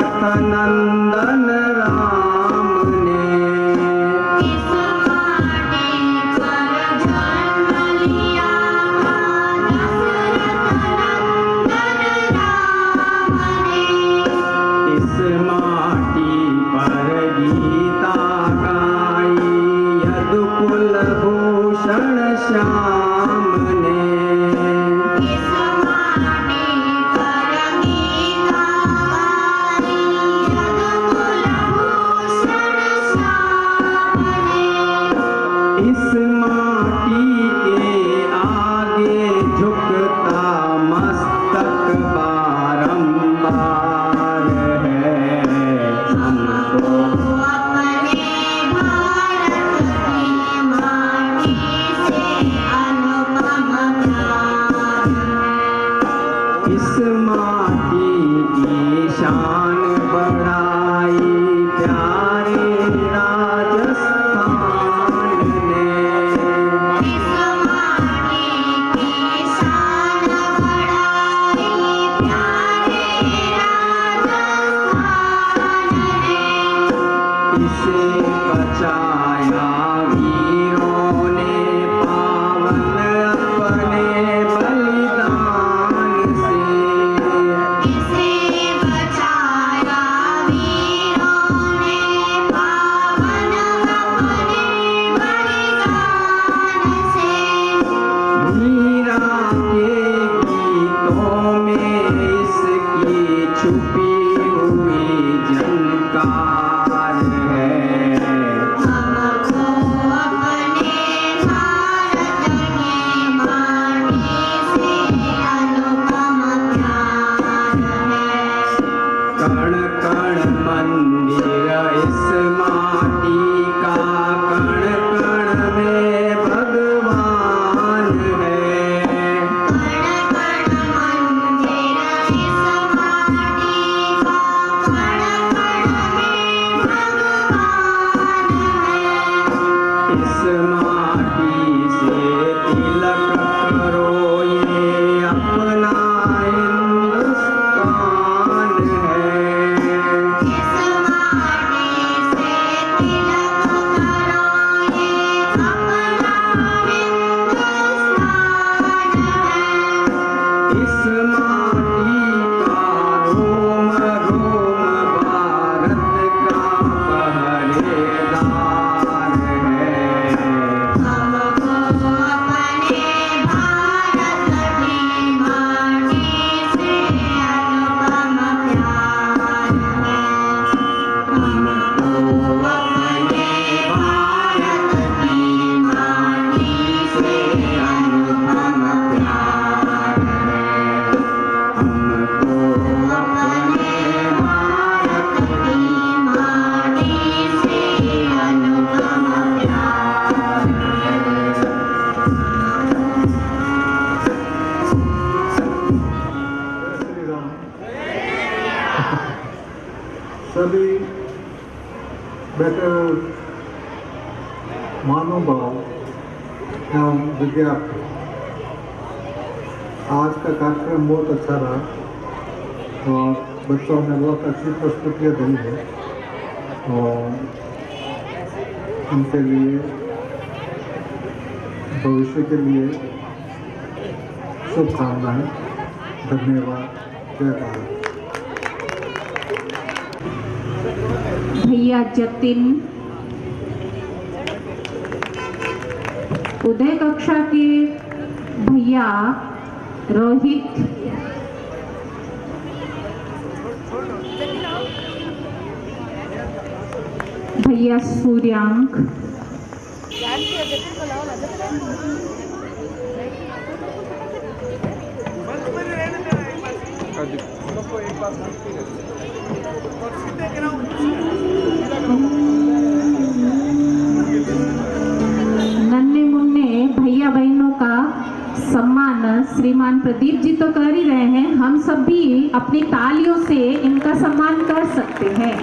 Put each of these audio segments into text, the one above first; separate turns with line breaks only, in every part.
दशरथ नंदन राम ने।
इस माटी पर जन्म लिया दशरथ नंदन राम ने।
इस माटी पर गीता गाई यदुकुल भूषण श्याम ने।
इस माटी पर गीता गाई यदुकुल भूषण श्याम ने।
इस माटी के आगे झुकता मस्तक बारंबार है। हमको
अपने भारत की माटी से अनुपम प्यार है।
इस माटी की शान बढ़ाई प्यारे राजस्थान ने।
इस माटी की शान बढ़ाई प्यारे राजस्थान ने।
इसे बचाया वीरों ने पावन अपने बलिदान से।
इसे बचाया वीरों ने पावन अपने बलिदान से।
मीरा के गीतों में इसकी छुपी हुई झंकार है।
हमको अपने भारत की माटी से अनुपम प्यार है।
कण कण मंदिर इस माटी का, कण कण में भगवान है।
कण कण मंदिर इस माटी का, कण कण में भगवान है।
इस माटी से तिलक करो ये अपना हिंदुस्तान है।
इस माटी से तिलक करो ये अपना हिंदुस्तान है।
इस माटी का रोम रोम भारत का पहरेदार है।
हमको अपने भारत की माटी से अनुपम प्यार है। हमको अपने भारत की माटी से अनुपम प्यार है।
हमको
अपने भारत की माटी से अनुपम प्यार है।
श्री राम। सभी बैठे हुए महानुभाव एवं विद्यार्थी, आज का कार्यक्रम बहुत अच्छा रहा और बच्चों ने बहुत अच्छी प्रस्तुतियाँ दी है और उनके लिए भविष्य के लिए शुभकामनाएं। धन्यवाद। जय भारत।
भैया जतिन, उदय कक्षा के भैया रोहित, भैया सूर्यांक, नन्हे मुन्ने भैया बहनों का सम्मान श्रीमान प्रदीप जी तो कर ही रहे हैं, हम सब भी अपनी तालियों से इनका सम्मान कर सकते हैं।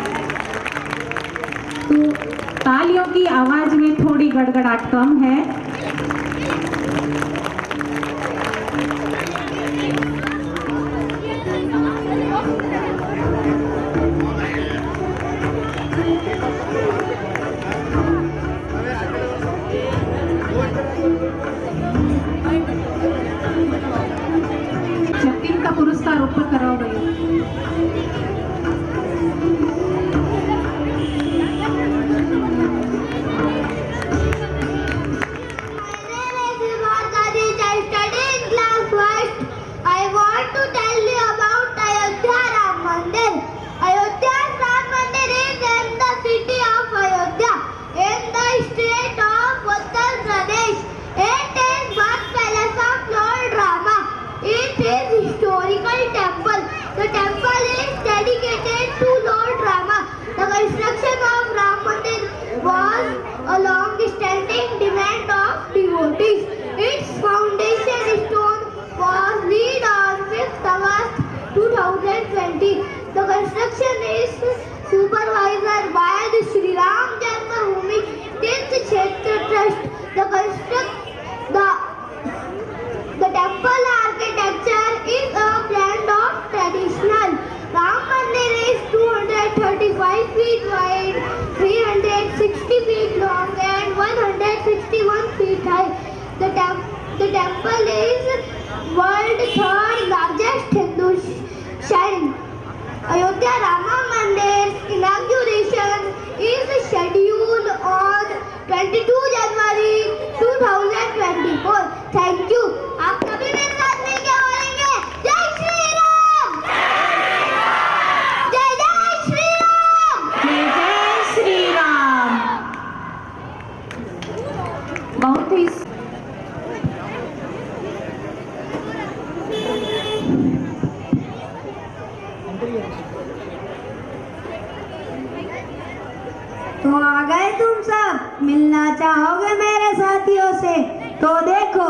तो तालियों की आवाज में थोड़ी गड़गड़ाहट कम है। जतिन का पुरस्कार ऊपर कराओ भैया।
I want to tell you about Ayodhya Ram Mandir. Ayodhya Ram Mandir is in the city of Ayodhya in the state of Uttar Pradesh. It is birthplace of Lord Rama. It is historical temple. The temple is dedicated to Lord Rama. The construction of Ram Mandir was a long-standing demand of devotees. Its foundation stone was laid on 5th August 2020. The construction is supervised by the Sri Ram Janmabhoomi Tirth Kshetra Trust. The temple architecture is a blend of traditional. Ram Mandir is 235 feet wide, 360 feet long and 161 feet high. The temple is world's third largest Hindu shrine. Ayodhya Rama Mandir's inauguration is scheduled on 22 January 2024. Thank you. आप सभी मेरे साथ मिलकर बोलेंगे जय श्री राम, जय जय श्री राम।
जय जय श्री राम। बहुत ही
तो आ गए तुम सब, मिलना चाहोगे मेरे साथियों से? तो देखो।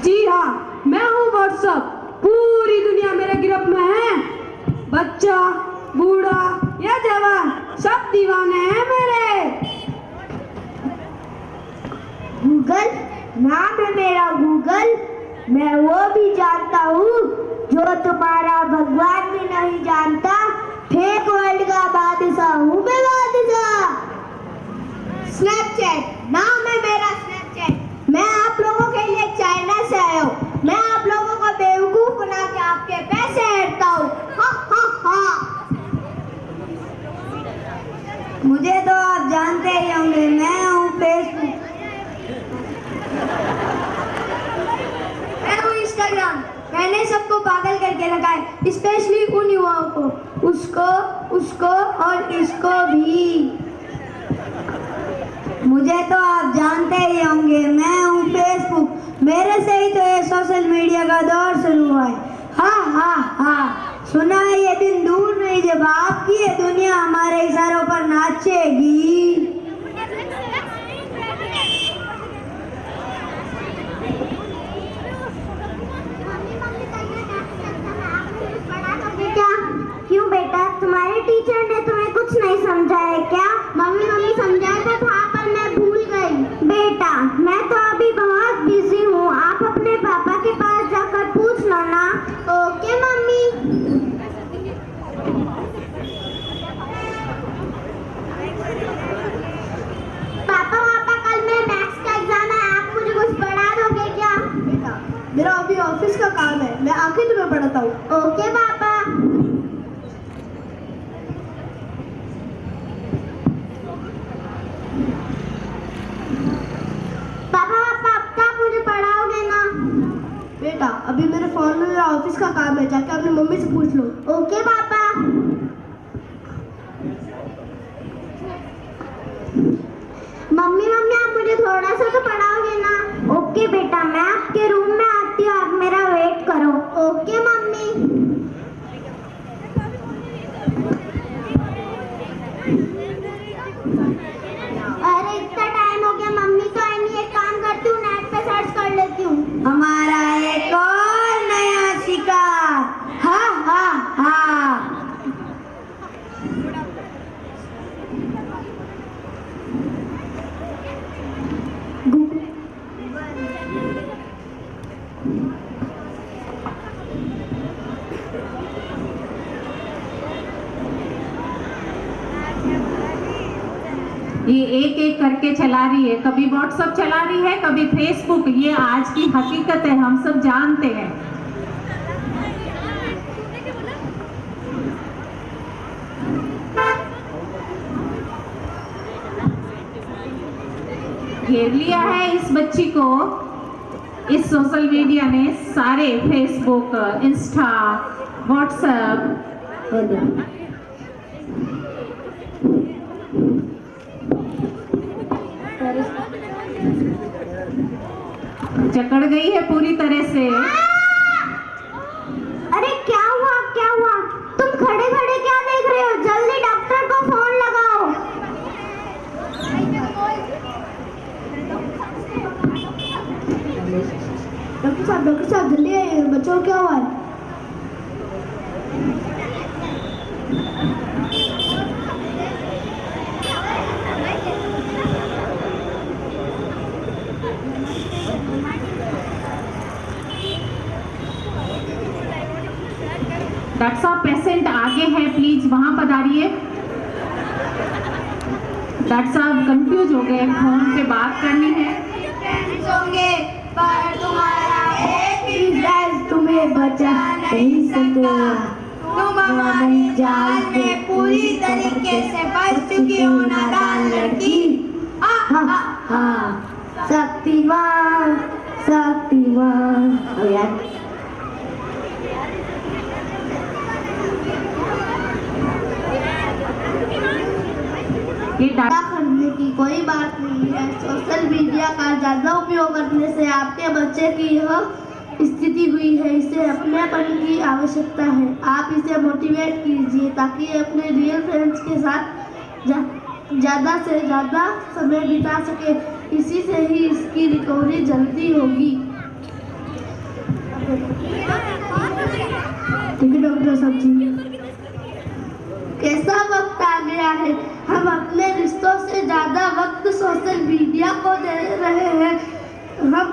जी हाँ, मैं हूँ व्हाट्सअप। पूरी दुनिया मेरे गिरफ्त में है। बच्चा, बूढ़ा या जवान, सब दीवाने हैं मेरे।
गूगल नाम है मेरा गूगल। मैं वो भी जानता हूँ जो तुम्हारा भगवान भी नहीं जानता। फेक वर्ल्ड का बादशाह हूँ मैं, बादशाह। स्नैपचैट नाम है मेरा स्नैपचैट। मैं आप लोगों के लिए चाइना से आया हूँ। मैं आप लोगों को बेवकूफ बना के आपके पैसे हटता हूँ। हा हा हा। मुझे तो आप जानते ही होंगे, मैं हूँ फेसबुक। मैं हूँ इंस्टाग्राम। मैंने सबको पागल करके रखा है, स्पेशली उन युवाओं को, उसको और इसको भी। मुझे तो आप जानते ही होंगे, मैं हूँ फेसबुक। मेरे से ही तो ये सोशल मीडिया का दौर शुरू हुआ है। हाँ हाँ हाँ, सुना है ये दिन दूर नहीं जब आपकी ये दुनिया हमारे इशारों पर नाचेगी। क्यों बेटा, तुम्हारे टीचर ने तुम्हें कुछ नहीं समझाया क्या? मम्मी समझाया था पर मैं भूल गई। बेटा, मैं तो अभी बहुत बिजी हूँ, आप अपने पापा के पास जाकर पूछ लो ना। Okay mummy. पापा कल मेरे मैथ्स का एग्जाम है, आप मुझे कुछ पढ़ा दोगे क्या? बेटा, मेरा अभी ऑफिस का काम है, मैं आके तुम्हें पढ़ाता हूँ। ओके पापा। बेटा, अभी मेरे फोन में मेरा ऑफिस का काम है, जाके अपनी मम्मी से पूछ लो। ओके पापा। मम्मी आप मुझे थोड़ा सा तो पढ़ाओगे ना? ओके बेटा, मैं आपके रूम में आती हूँ, आप मेरा वेट करो। Okay mummy. अरे इतना टाइम हो गया, मम्मी तो आई नहीं। एक काम करती हूँ, नेट पे सर्च कर लेती हूँ। हमारा एक और नया शिकार। हाँ हाँ हाँ।
ये एक एक करके चला रही है, कभी व्हाट्सएप चला रही है, कभी फेसबुक। ये आज की हकीकत है, हम सब जानते हैं। घेर लिया है इस बच्ची को इस सोशल मीडिया ने, सारे फेसबुक, इंस्टा, व्हाट्सएप। जकड़ गई है पूरी तरह से।
अरे क्या हुआ, क्या हुआ? तुम खड़े खड़े क्या देख रहे हो? जल्दी डॉक्टर को फोन लगाओ। डॉक्टर साहब जल्दी आइए, बच्चों को क्या हुआ है?
डॉक्टर साहब पेशेंट आगे है, प्लीज वहां पधारिए। डॉक्टर साहब कंफ्यूज हो गए, फोन पे बात करनी है।
होंगे पर तुम्हारा एक ही इलाज तुम्हें बचा नहीं सकेगा। तुम हमारी जाल में पूरी तरीके से फंस चुकी हो नादान लड़की। शक्तिमान शक्तिमान। अब यार
ये डॉक्टर
करने की कोई बात नहीं है। सोशल मीडिया का ज्यादा उपयोग करने से आपके बच्चे की यह स्थिति हुई है। इसे अपनेपन की आवश्यकता है। आप इसे मोटिवेट कीजिए ताकि अपने रियल फ्रेंड्स के साथ ज़्यादा से ज़्यादा समय बिता सके। इसी से ही इसकी रिकवरी जल्दी होगी। ठीक है डॉक्टर साहब जी। कैसा वक्त आ गया है, हम अपने रिश्तों से ज़्यादा वक्त सोशल मीडिया को दे रहे हैं। हम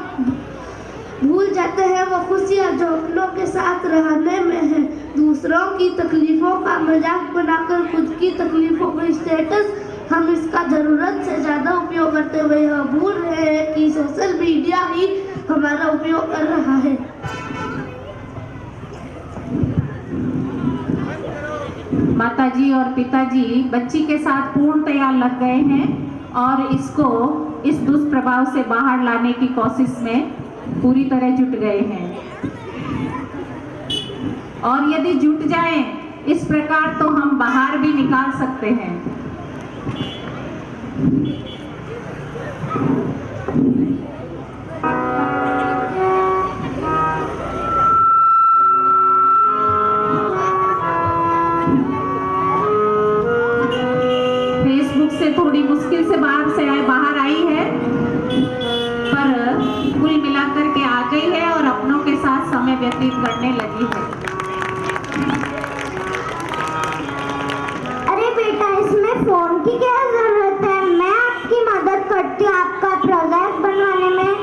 भूल जाते हैं वो खुशियाँ जो अपनों के साथ रहने में है। दूसरों की तकलीफों का मजाक बनाकर खुद की तकलीफों का स्टेटस हम इसका ज़रूरत से ज़्यादा उपयोग करते हुए यह भूल रहे हैं कि सोशल मीडिया ही हमारा उपयोग कर रहा है।
माताजी और पिताजी बच्ची के साथ पूर्णतया लग गए हैं और इसको इस दुष्प्रभाव से बाहर लाने की कोशिश में पूरी तरह जुट गए हैं। और यदि जुट जाएं इस प्रकार तो हम बाहर भी निकाल सकते हैं। थोड़ी मुश्किल से बाहर आई है, पर कुल मिलाकर के आ गई है और अपनों के साथ समय व्यतीत करने लगी है।
अरे बेटा, इसमें फोन की क्या जरूरत है? मैं आपकी मदद करती हूँ आपका प्रोजेक्ट बनवाने में।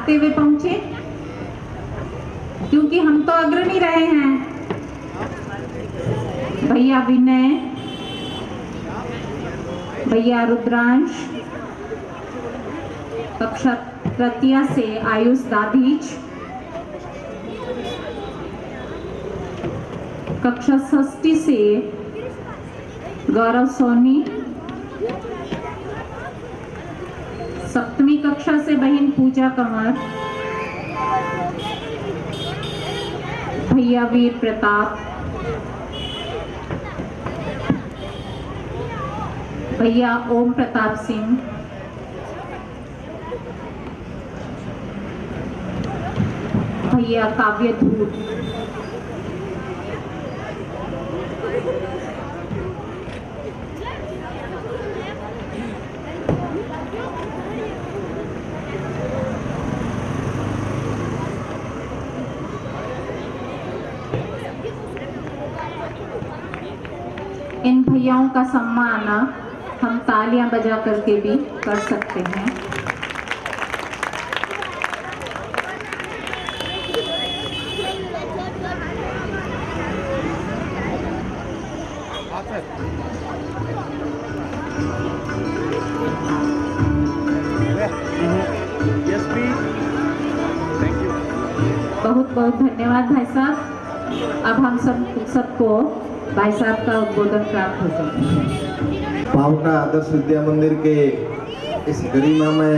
भागते हुए पहुंचे, क्योंकि हम तो अग्रणी रहे हैं। भैया विनय, भैया रुद्रांश, कक्षा तृतीय से आयुष दाधीच, कक्षा षष्ठी से गौरव सोनी, सप्तमी कक्षा से बहन पूजा कंवर, भैया वीर प्रताप, भैया ओम प्रताप सिंह, भैया काव्य धूत, इन भैयाओं का सम्मान हम तालियां बजा करके भी कर सकते हैं। बहुत बहुत धन्यवाद भाई साहब। अब हम सबको भाई साहब का उद्बोधन प्राप्त हो जाए।
पावटा आदर्श विद्या मंदिर के इस गरिमामय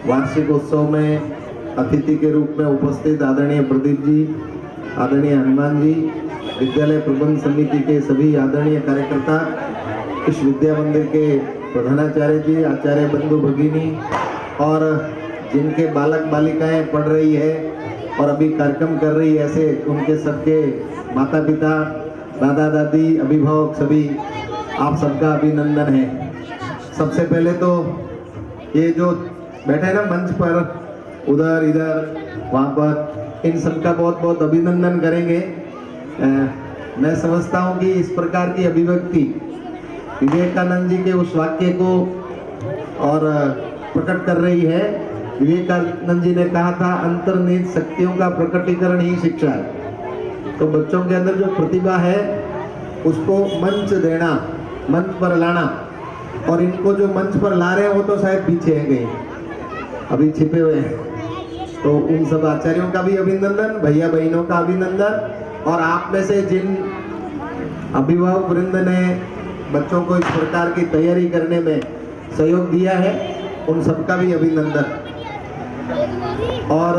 वार्षिक उत्सव में अतिथि के रूप में उपस्थित आदरणीय प्रदीप जी, आदरणीय हनुमान जी, विद्यालय प्रबंध समिति के सभी आदरणीय कार्यकर्ता, इस विद्या मंदिर के प्रधानाचार्य जी, आचार्य बंधु भगिनी और जिनके बालक बालिकाएं पढ़ रही है और अभी कार्यक्रम कर रही है, ऐसे उनके सबके माता पिता, दादा दादी, अभिभावक, सभी आप सबका अभिनंदन है। सबसे पहले तो ये जो बैठे हैं ना मंच पर, उधर इधर वहाँ पर, इन सबका बहुत बहुत अभिनंदन करेंगे। मैं समझता हूँ कि इस प्रकार की अभिव्यक्ति विवेकानंद जी के उस वाक्य को और प्रकट कर रही है। विवेकानंद जी ने कहा था, अंतर्निहित शक्तियों का प्रकटीकरण ही शिक्षा है। तो बच्चों के अंदर जो प्रतिभा है उसको मंच देना, मंच पर लाना, और इनको जो मंच पर ला रहे हैं वो तो शायद पीछे है कहीं, अभी छिपे हुए हैं। तो उन सब आचार्यों का भी अभिनंदन, भैया बहनों का अभिनंदन, और आप में से जिन अभिभावक वृंद ने बच्चों को इस प्रकार की तैयारी करने में सहयोग दिया है, उन सबका भी अभिनंदन। और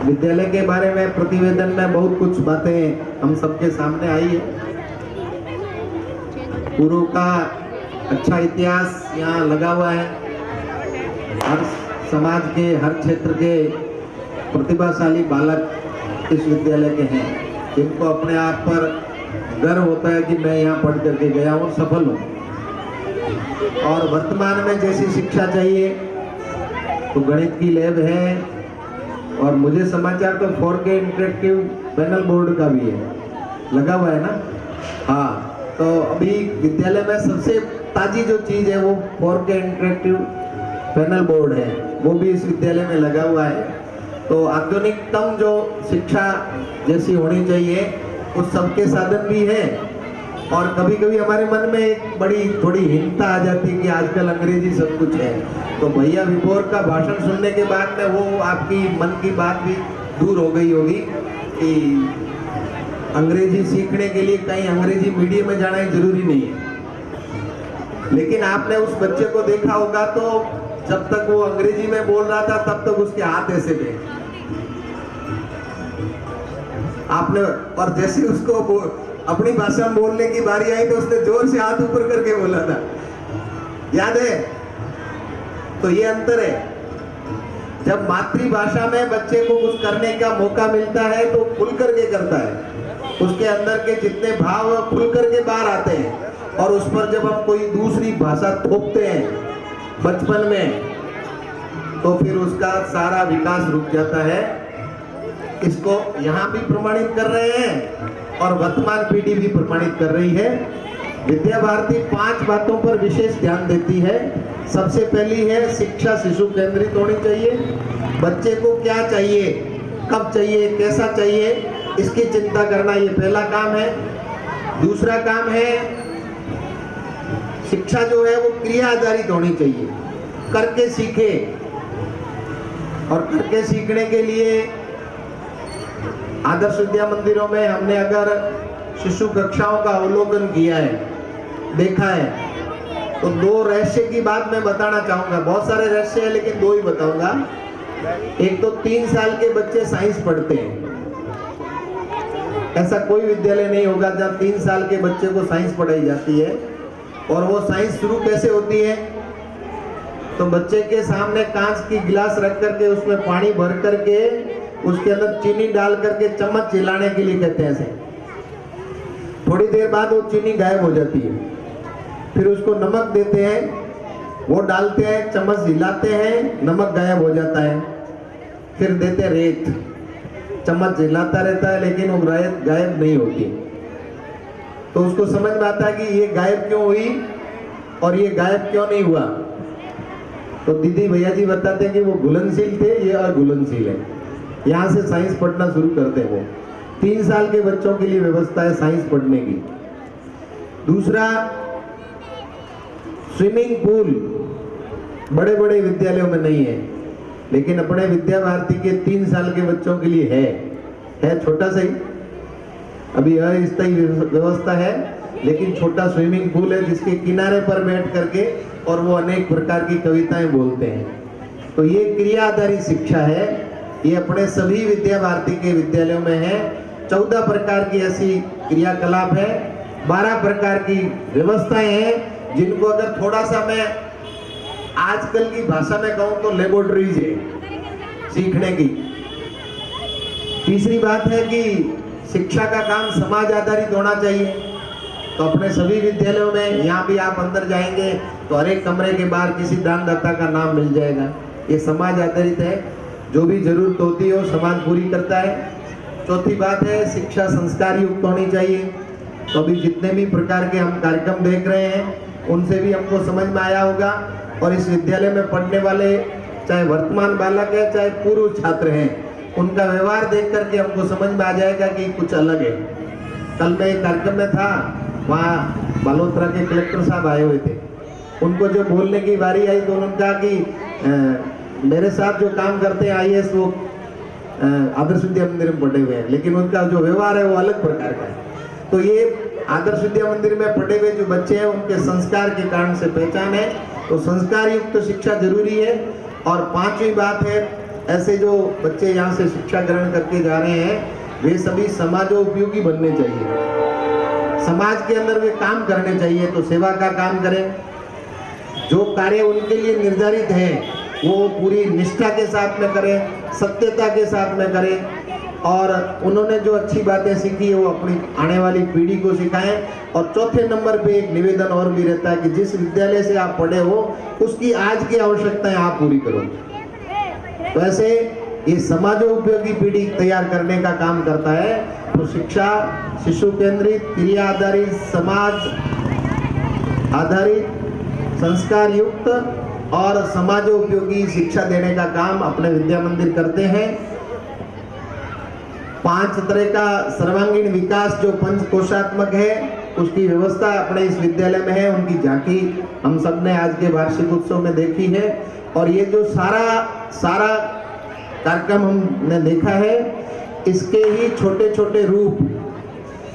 विद्यालय के बारे में प्रतिवेदन में बहुत कुछ बातें हम सबके सामने आई है। पूर्व का अच्छा इतिहास यहाँ लगा हुआ है। हर समाज के, हर क्षेत्र के प्रतिभाशाली बालक इस विद्यालय के हैं, जिनको अपने आप पर गर्व होता है कि मैं यहाँ पढ़ करके गया हूँ, सफल हूँ। और वर्तमान में जैसी शिक्षा चाहिए तो गणित की लैब है, और मुझे समाचार तो 4K इंटरेक्टिव पैनल बोर्ड का भी है, लगा हुआ है ना। हाँ, तो अभी विद्यालय में सबसे ताजी जो चीज़ है वो 4K इंटरेक्टिव पैनल बोर्ड है, वो भी इस विद्यालय में लगा हुआ है। तो आधुनिकतम जो शिक्षा जैसी होनी चाहिए उस सबके साधन भी है। और कभी कभी हमारे मन में एक बड़ी थोड़ी हिंसा आ जाती है कि आजकल अंग्रेजी सब कुछ है। तो भैया विभोर का भाषण सुनने के बाद में वो आपकी मन की बात भी दूर हो गई होगी कि अंग्रेजी सीखने के लिए कहीं अंग्रेजी मीडियम में जाना ही जरूरी नहीं है। लेकिन आपने उस बच्चे को देखा होगा तो जब तक वो अंग्रेजी में बोल रहा था तब तक उसके हाथ ऐसे थे आपने, और जैसे उसको अपनी भाषा में बोलने की बारी आई तो उसने जोर से हाथ ऊपर करके बोला था, याद है? तो ये अंतर है। जब मातृभाषा में बच्चे को कुछ करने का मौका मिलता है तो खुल करके करता है, उसके अंदर के जितने भाव खुल करके बाहर आते हैं। और उस पर जब हम कोई दूसरी भाषा थोपते हैं बचपन में तो फिर उसका सारा विकास रुक जाता है। इसको यहाँ भी प्रमाणित कर रहे हैं और वर्तमान पीढ़ी भी प्रमाणित कर रही है। विद्या भारती 5 बातों पर विशेष ध्यान देती है। सबसे पहली है शिक्षा शिशु केंद्रित होनी चाहिए। बच्चे को क्या चाहिए, कब चाहिए, कैसा चाहिए, इसकी चिंता करना, ये पहला काम है। दूसरा काम है, शिक्षा जो है वो क्रिया आधारित होनी चाहिए, करके सीखे। और करके सीखने के लिए आदर्श विद्या मंदिरों में हमने अगर शिशु कक्षाओं का अवलोकन किया है, देखा है, तो 2 रहस्य की बात मैं बताना चाहूंगा। बहुत सारे रहस्य हैं लेकिन 2 ही बताऊंगा। एक तो 3 साल के बच्चे साइंस पढ़ते हैं। ऐसा कोई विद्यालय नहीं होगा जहाँ 3 साल के बच्चे को साइंस पढ़ाई जाती है। और वो साइंस शुरू कैसे होती है, तो बच्चे के सामने कांच की गिलास रख करके उसमें पानी भर करके उसके अंदर चीनी डाल करके चम्मच हिलाने के लिए कहते हैं ऐसे। थोड़ी देर बाद वो चीनी गायब हो जाती है, फिर उसको नमक देते हैं, वो डालते हैं, चम्मच हिलाते हैं, नमक गायब हो जाता है। फिर देते रेत, चम्मच हिलाता रहता है लेकिन वो रेत गायब नहीं होती। तो उसको समझ में आता है कि ये गायब क्यों हुई और ये गायब क्यों नहीं हुआ। तो दीदी भैया जी बताते हैं कि वो घुलनशील थे, ये अघुलनशील है। यहाँ से साइंस पढ़ना शुरू करते हैं वो। 3 साल के बच्चों के लिए व्यवस्था है साइंस पढ़ने की। दूसरा, स्विमिंग पूल बड़े बड़े विद्यालयों में नहीं है, लेकिन अपने विद्या भारती के 3 साल के बच्चों के लिए है छोटा सा ही, अभी अस्थायी व्यवस्था है, लेकिन छोटा स्विमिंग पूल है जिसके किनारे पर बैठ करके और वो अनेक प्रकार की कविताएं बोलते हैं। तो ये क्रिया आधारित शिक्षा है, ये अपने सभी विद्या भारती के विद्यालयों में है। 14 प्रकार की ऐसी क्रियाकलाप है, 12 प्रकार की व्यवस्थाएं हैं जिनको अगर थोड़ा सा मैं आजकल की भाषा में कहूं तो लेबोरेटरीज है सीखने की। तीसरी बात है कि शिक्षा का काम समाज आधारित होना चाहिए। तो अपने सभी विद्यालयों में, यहाँ भी आप अंदर जाएंगे तो हर एक कमरे के बाहर किसी दानदाता का नाम मिल जाएगा। ये समाज आधारित है, जो भी जरूरत होती है वो समाज पूरी करता है। चौथी बात है, शिक्षा संस्कार युक्त होनी चाहिए। तो अभी जितने भी प्रकार के हम कार्यक्रम देख रहे हैं उनसे भी हमको समझ में आया होगा। और इस विद्यालय में पढ़ने वाले चाहे वर्तमान बालक है चाहे पूर्व छात्र हैं, उनका व्यवहार देख करके हमको समझ में आ जाएगा कि कुछ अलग है। कल मैं एक कार्यक्रम में था, वहाँ बालोतरा के कलेक्टर साहब आए हुए थे। उनको जो बोलने की बारी आई तो उन्होंने कहा कि मेरे साथ जो काम करते हैं IAS वो आदर्श विद्या मंदिर में पढ़े हुए हैं, लेकिन उनका जो व्यवहार है वो अलग प्रकार का है। तो ये आदर्श विद्या मंदिर में पढ़े हुए जो बच्चे हैं उनके संस्कार के कारण से पहचान है। तो संस्कार युक्त शिक्षा जरूरी है। और 5वीं बात है, ऐसे जो बच्चे यहाँ से शिक्षा ग्रहण करके जा रहे हैं वे सभी समाजोपयोगी बनने चाहिए, समाज के अंदर वे काम करने चाहिए। तो सेवा का काम करें, जो कार्य उनके लिए निर्धारित है वो पूरी निष्ठा के साथ में करें, सत्यता के साथ में करें। और उन्होंने जो अच्छी बातें सीखी है वो अपनी आने वाली पीढ़ी को सिखाएं। और चौथे नंबर पे एक निवेदन और भी रहता है कि जिस विद्यालय से आप पढ़े हो उसकी आज की आवश्यकताएं आप पूरी करो। तो ऐसे ये समाजोपयोगी पीढ़ी तैयार करने का काम करता है। तो शिक्षा शिशु केंद्रित, क्रिया आधारित, समाज आधारित, संस्कार युक्त और समाजोपयोगी शिक्षा देने का काम अपने विद्या मंदिर करते हैं। 5 तरह का सर्वांगीण विकास जो पंचकोशात्मक है उसकी व्यवस्था अपने इस विद्यालय में है। उनकी झांकी हम सब ने आज के वार्षिक उत्सव में देखी है। और ये जो सारा कार्यक्रम हमने देखा है, इसके ही छोटे छोटे रूप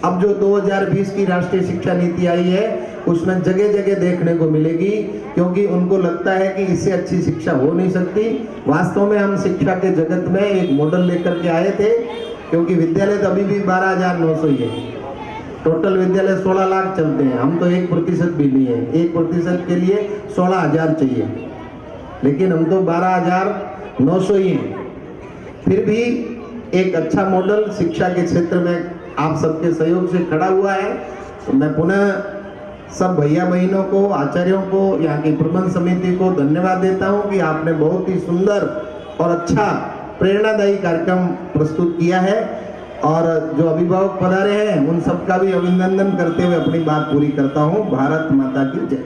अब जो 2020 की राष्ट्रीय शिक्षा नीति आई है उसमें जगह जगह देखने को मिलेगी, क्योंकि उनको लगता है कि इससे अच्छी शिक्षा हो नहीं सकती। वास्तव में हम शिक्षा के जगत में एक मॉडल लेकर के आए थे, क्योंकि विद्यालय तो अभी भी 12,900 ही है। टोटल विद्यालय 16 लाख चलते हैं, हम तो 1% भी नहीं है। 1% के लिए 16,000 चाहिए, लेकिन हम तो 12,900 ही हैं। फिर भी एक अच्छा मॉडल शिक्षा के क्षेत्र में आप सबके सहयोग से खड़ा हुआ है। तो मैं पुनः सब भैया बहनों को, आचार्यों को, यहाँ की प्रबंध समिति को धन्यवाद देता हूँ कि आपने बहुत ही सुंदर और अच्छा प्रेरणादायी कार्यक्रम प्रस्तुत किया है। और जो अभिभावक पधारे हैं उन सबका भी अभिनंदन करते हुए अपनी बात पूरी करता हूँ। भारत माता की जय।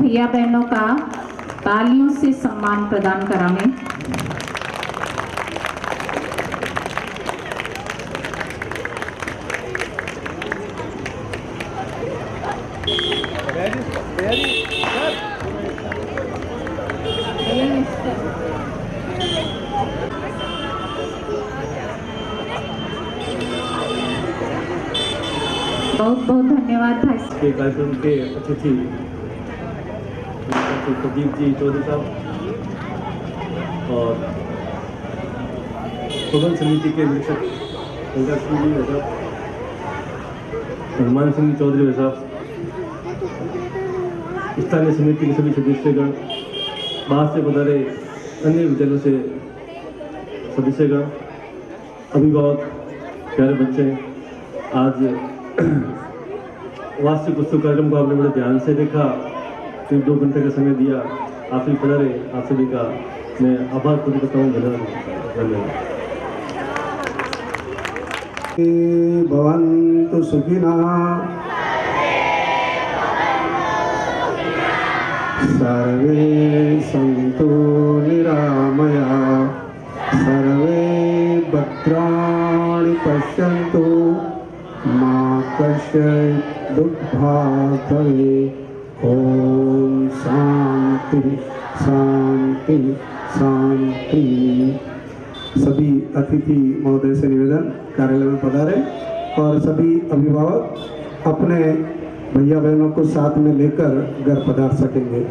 भैया बहनों का तालियों से सम्मान प्रदान कराएं। बहुत बहुत धन्यवाद भाई।
के कार्यक्रम के अतिथि प्रदीप जी चौधरी साहब और सदन समिति के निरीक्षक सिंह जी साहब, हनुमान सिंह चौधरी साहब, स्थानीय समिति के सभी सदस्यगण, बाहर से पधारे अन्य विद्यालयों से सदस्यगण, अभिभावक, प्यारे बच्चे, आज वार्षिक उत्सव कार्यक्रम को आपने बड़े ध्यान से देखा, करीब 2 घंटे का समय दिया, आप सभी पधारे, आप सभी का मैं आभार प्रकट करता हूँ। धन्यवाद।
भवन्तु सुखिनः सर्वे सन्तु निरामयाः सर्वे भद्राणि पश्यन्तु मा कश्चित् दुःखभाग् भवेत्। ओम शांति शांति शांति। सभी अतिथि महोदय से निवेदन कार्यालय में पधारे और सभी अभिभावक अपने भैया बहनों को साथ में लेकर घर पधार सकेंगे।